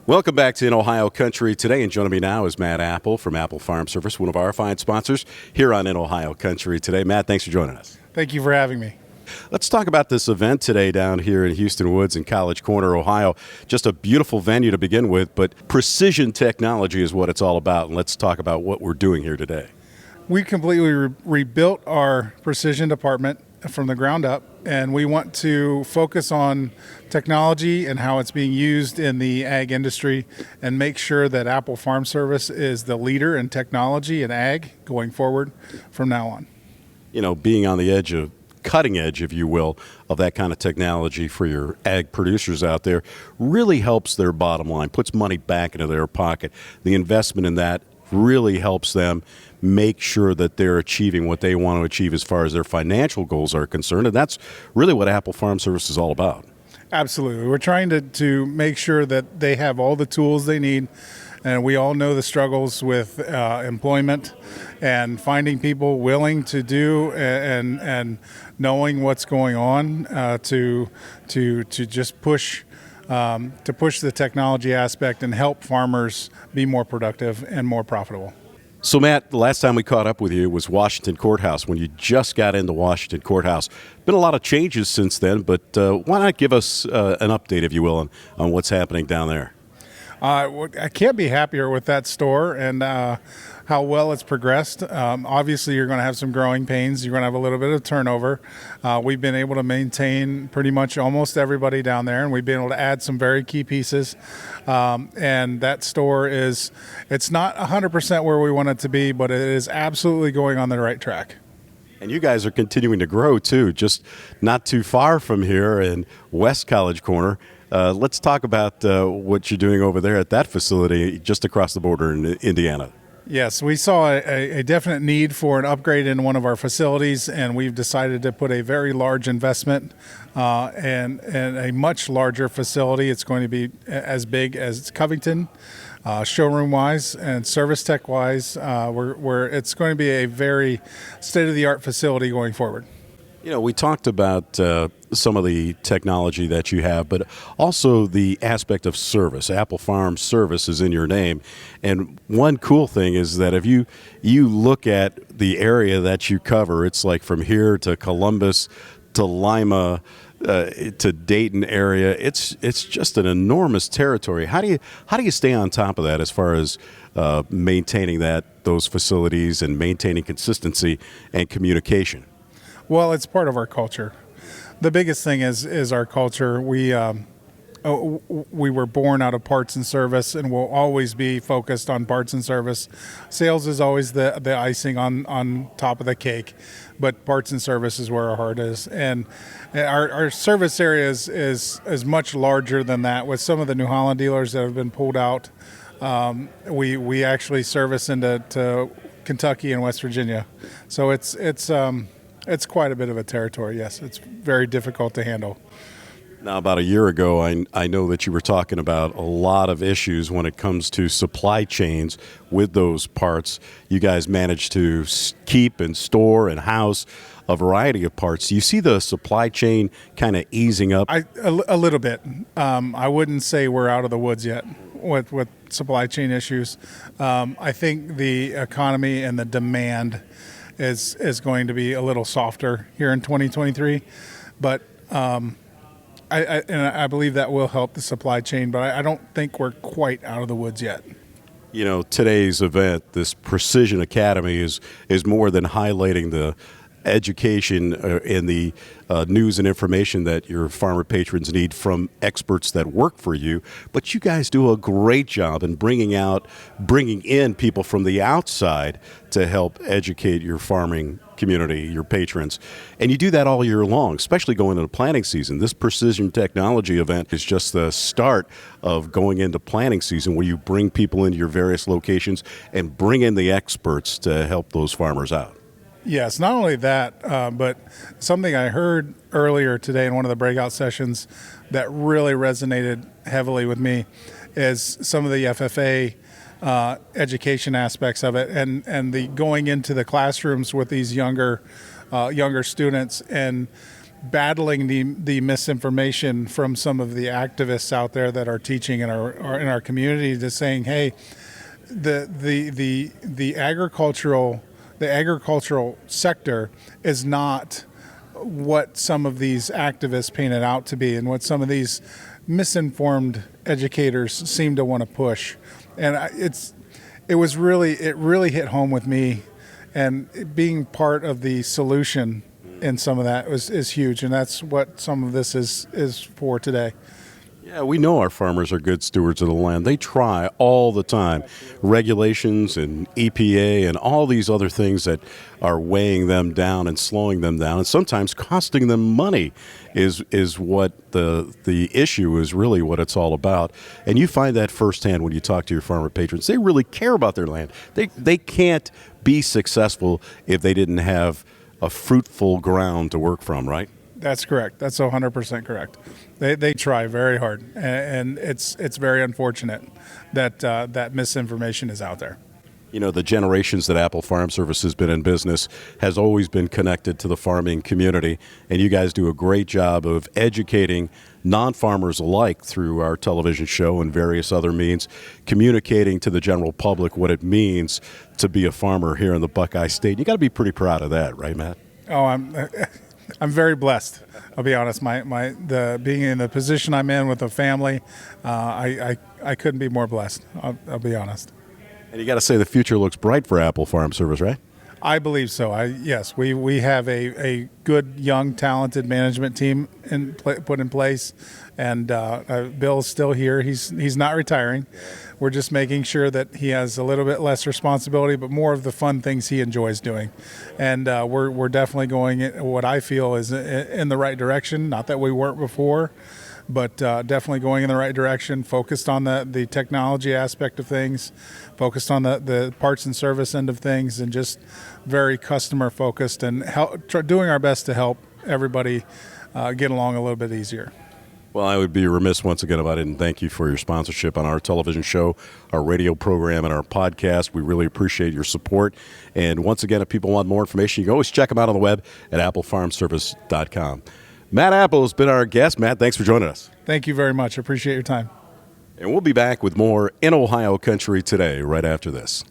Welcome back to In Ohio Country Today, and joining me now is Matt Apple from Apple Farm Service, one of our fine sponsors here on In Ohio Country Today. Matt, thanks for joining us. Thank you for having me. Let's talk about this event today down here in Houston Woods in College Corner, Ohio. Just a beautiful venue to begin with, but precision technology is what it's all about, and let's talk about what we're doing here today. We completely rebuilt our precision department from the ground up, and we want to focus on technology and how it's being used in the ag industry and make sure that Apple Farm Service is the leader in technology and ag going forward from now on. You know, being on the edge of cutting edge, if you will, of that kind of technology for your ag producers out there really helps their bottom line, puts money back into their pocket. The investment in that really helps them make sure that they're achieving what they want to achieve as far as their financial goals are concerned. And that's really what Apple Farm Service is all about. Absolutely. We're trying to make sure that they have all the tools they need. And we all know the struggles with employment and finding people willing to do and knowing what's going on to just push the technology aspect and help farmers be more productive and more profitable. So, Matt, the last time we caught up with you was Washington Courthouse, when you just got into Washington Courthouse. Been a lot of changes since then, but why not give us an update, if you will, on what's happening down there? I can't be happier with that store and how well it's progressed. Obviously, you're going to have some growing pains. You're going to have a little bit of turnover. We've been able to maintain pretty much almost everybody down there, and we've been able to add some very key pieces. And that store it's not 100% where we want it to be, but it is absolutely going on the right track. And you guys are continuing to grow, too, just not too far from here in West College Corner. Let's talk about what you're doing over there at that facility just across the border in Indiana. Yes, we saw a definite need for an upgrade in one of our facilities, and we've decided to put a very large investment and a much larger facility. It's going to be as big as Covington, showroom-wise and service tech-wise, where it's going to be a very state-of-the-art facility going forward. You know, we talked about some of the technology that you have, but also the aspect of service. Apple Farm Service is in your name. And one cool thing is that if you look at the area that you cover, it's like from here to Columbus to Lima to Dayton area. It's just an enormous territory. How do you stay on top of that as far as maintaining those facilities and maintaining consistency and communication? Well, it's part of our culture. The biggest thing is our culture. We were born out of parts and service, and will always be focused on parts and service. Sales is always the icing on top of the cake, but parts and service is where our heart is. And our service area is much larger than that. With some of the New Holland dealers that have been pulled out, we actually service into Kentucky and West Virginia. So it's quite a bit of a territory, yes. It's very difficult to handle. Now, about a year ago, I know that you were talking about a lot of issues when it comes to supply chains with those parts. You guys managed to keep and store and house a variety of parts. Do you see the supply chain kind of easing up? A little bit. I wouldn't say we're out of the woods yet with supply chain issues. I think the economy and the demand is going to be a little softer here in 2023, but I believe that will help the supply chain, but I don't think we're quite out of the woods yet. You know, today's event, this Precision Academy, is more than highlighting the education and the news and information that your farmer patrons need from experts that work for you, but you guys do a great job in bringing in people from the outside to help educate your farming community, your patrons. And you do that all year long, especially going into planting season. This Precision Technology event is just the start of going into planting season, where you bring people into your various locations and bring in the experts to help those farmers out. Yes, not only that, but something I heard earlier today in one of the breakout sessions that really resonated heavily with me is some of the FFA education aspects of it, and the going into the classrooms with these younger students and battling the misinformation from some of the activists out there that are teaching in our community, to saying, hey, the agricultural sector is not what some of these activists paint it out to be, and what some of these misinformed educators seem to want to push. And it really hit home with me, and being part of the solution in some of that is huge, and that's what some of this is for today. Yeah, we know our farmers are good stewards of the land. They try all the time. Regulations and EPA and all these other things that are weighing them down and slowing them down, and sometimes costing them money, is what the issue is, really what it's all about. And you find that firsthand when you talk to your farmer patrons. They really care about their land. They can't be successful if they didn't have a fruitful ground to work from, right? That's correct. That's 100% correct. They try very hard, and it's very unfortunate that that misinformation is out there. You know, the generations that Apple Farm Service has been in business has always been connected to the farming community, and you guys do a great job of educating non-farmers alike through our television show and various other means, communicating to the general public what it means to be a farmer here in the Buckeye State. You got to be pretty proud of that, right, Matt? Oh, I'm very blessed. I'll be honest. The being in the position I'm in with a family, I couldn't be more blessed. I'll be honest. And you got to say the future looks bright for Apple Farm Service, right? I believe so. Yes, we have a good, young, talented management team put in place, and Bill's still here. He's not retiring. We're just making sure that he has a little bit less responsibility, but more of the fun things he enjoys doing. And we're definitely going in what I feel is in the right direction. Not that we weren't before, but definitely going in the right direction, focused on the technology aspect of things, focused on the parts and service end of things, and just very customer focused, and doing our best to help everybody get along a little bit easier. Well, I would be remiss once again if I didn't thank you for your sponsorship on our television show, our radio program, and our podcast. We really appreciate your support. And once again, if people want more information, you can always check them out on the web at applefarmservice.com. Matt Apple has been our guest. Matt, thanks for joining us. Thank you very much. I appreciate your time. And we'll be back with more In Ohio Country Today right after this.